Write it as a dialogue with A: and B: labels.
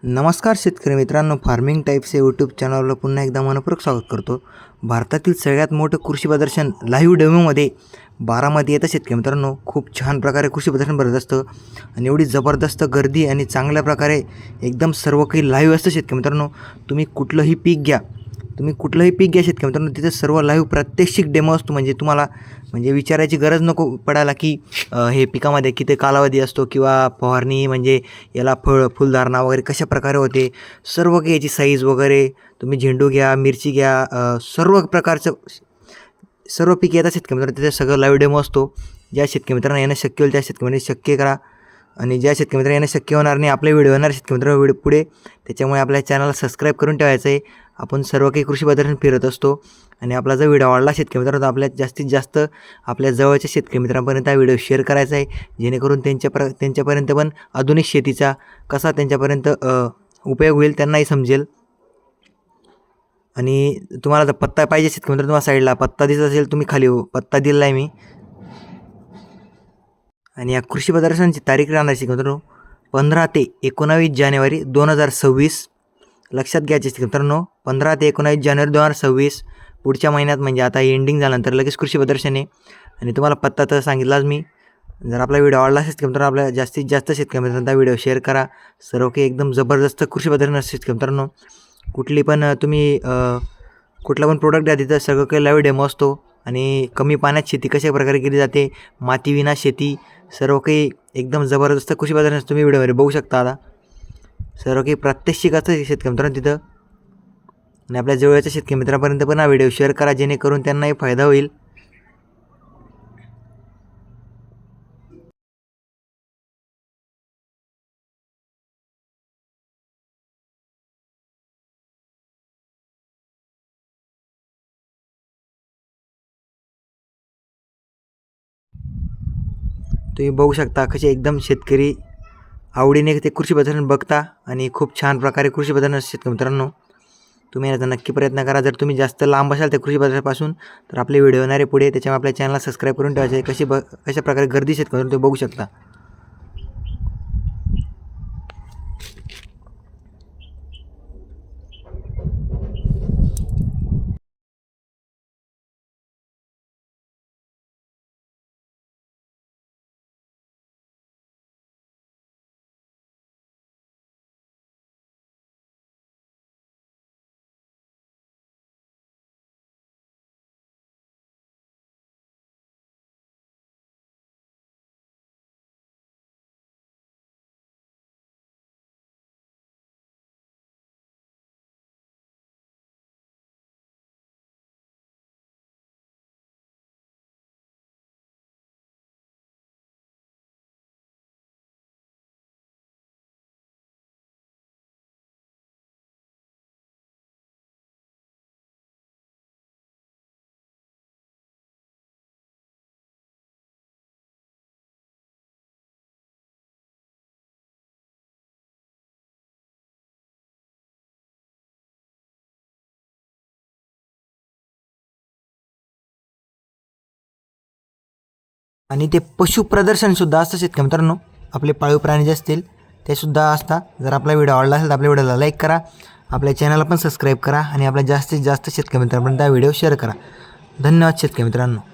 A: नमस्कार शेतकरी मित्रांनो, फार्मिंग टाईप्स या यूट्यूब चॅनलवर पुन्हा एकदा मनपूर्वक स्वागत करतो। भारतातील सगळ्यात मोठं कृषी प्रदर्शन लाईव्ह डेमोमध्ये बारामती येतं शेतकरी मित्रांनो। खूप छान प्रकारे कृषी प्रदर्शन भरत असतं आणि एवढी जबरदस्त गर्दी आणि चांगल्या प्रकारे एकदम सर्व काही लाईव्ह असतं शेतकरी मित्रांनो। तुम्ही कुठलंही पीक घ्या शेतकरी मित्रांनो, तिथे सर्व लाईव्ह प्रात्यक्षिक डेमो असतो। म्हणजे तुम्हाला विचारायची गरज नको पडायला की हे पिकामध्ये किती कालावधी असतो किंवा फवारणी म्हणजे याला फुलधारणा वगैरे कशा प्रकारे होते, सर्व काही याची साईज वगैरे। तुम्ही झेंडू घ्या, मिरची घ्या, सर्व प्रकारचं सर्व पीक येतात शेतकरी मित्रांनो, तिथे सगळं लाईव्ह डेमो असतो। ज्या शेतकरी मित्रांना येणं शक्य होईल त्या शेतकरी मित्रांनी शक्य करा, आणि ज्या शेतकरी मित्रांना येणं शक्य होणार नाही, आपले व्हिडिओ येणार शेतकरी मित्रांनो व्हिडिओ पुढे, त्याच्यामुळे आपल्या चॅनलला सबस्क्राईब करून ठेवायचं आहे। आपण सर्व काही कृषी प्रदर्शन फिरत असतो आणि आपला जर व्हिडिओ आवडला शेतकरी मित्रांनो तर आपल्या जास्तीत जास्त आपल्या जवळच्या शेतकरी मित्रांपर्यंत हा व्हिडिओ शेअर करायचा आहे, जेणेकरून त्यांच्यापर्यंत पण आधुनिक शेतीचा कसा त्यांच्यापर्यंत उपयोग होईल, त्यांनाही समजेल। आणि तुम्हाला जर पत्ता पाहिजे शेतकरी मित्रांनो, तुम्हाला साईडला पत्ता दिसत असेल, तुम्ही खाली पत्ता दिलेला आहे मी। आणि या कृषी प्रदर्शनाची तारीख राहणार शेतकरी मित्रांनो 15 ते 19 जानेवारी 2026। लक्षात घ्यायचे शेतकरी मित्रांनो, 15 ते 19 जानेवारी 2026 पुढच्या महिन्यात, म्हणजे आता एंडिंग झाल्यानंतर लगेच कृषी प्रदर्शन आहे। आणि तुम्हाला पत्ता तर सांगितलाच मी। जर आपला व्हिडिओ आवडला असेल शेतकरी मित्रांनो, आपल्या जास्तीत जास्त शेतकरी मित्रांना व्हिडिओ शेअर करा। सर्व काही एकदम जबरदस्त कृषी प्रदर्शन असते शेतकरी मित्रांनो। कुठली पण तुम्ही कुठला पण प्रोडक्ट द्या, तिथं सगळं काही लाईव्ह डेमो असतो। आणि कमी पाण्यात शेती कशा प्रकारे केली जाते, मातीविना शेती, सर्व काही एकदम जबरदस्त कृषी प्रदर्शन तुम्ही व्हिडिओमध्ये बघू शकता। आता सर्व काही प्रात्यक्षिक असतं शेतकरी मित्रांनो तिथं। आणि आपल्या जवळच्या शेतकरी मित्रांपर्यंत पण हा व्हिडिओ शेअर करा, जेणेकरून त्यांनाही फायदा होईल। तुम्ही बघू शकता कसे एकदम शेतकरी आवडीने ते कृषी प्रदर्शन बघता आणि खूप छान प्रकारे कृषी प्रदर्शन शेतकरी मित्रांनो। तुम्ही याचा नक्की प्रयत्न करा। जर तुम्ही जास्त लांब असाल त्या कृषी प्रदर्शनापासून तर आपले व्हिडिओ येणार आहे पुढे, त्याच्यामुळे आपल्या चॅनलला सबस्क्राईब करून ठेवायचे। कशा प्रकारे गर्दी शेतकरी मित्रांनो तुम्ही बघू शकता। आणि ते पशु प्रदर्शनसुद्धा असतं शेतकरी मित्रांनो। आपले पाळीव प्राणी जे असतील ते सुद्धा असतात। जर आपला व्हिडिओ आवडला असेल तर आपल्या व्हिडिओला लाईक करा, आपल्या चॅनलला पण सबस्क्राईब करा आणि आपल्या जास्तीत जास्त शेतकरी मित्रांपर्यंत हा व्हिडिओ शेअर करा। धन्यवाद शेतकरी मित्रांनो।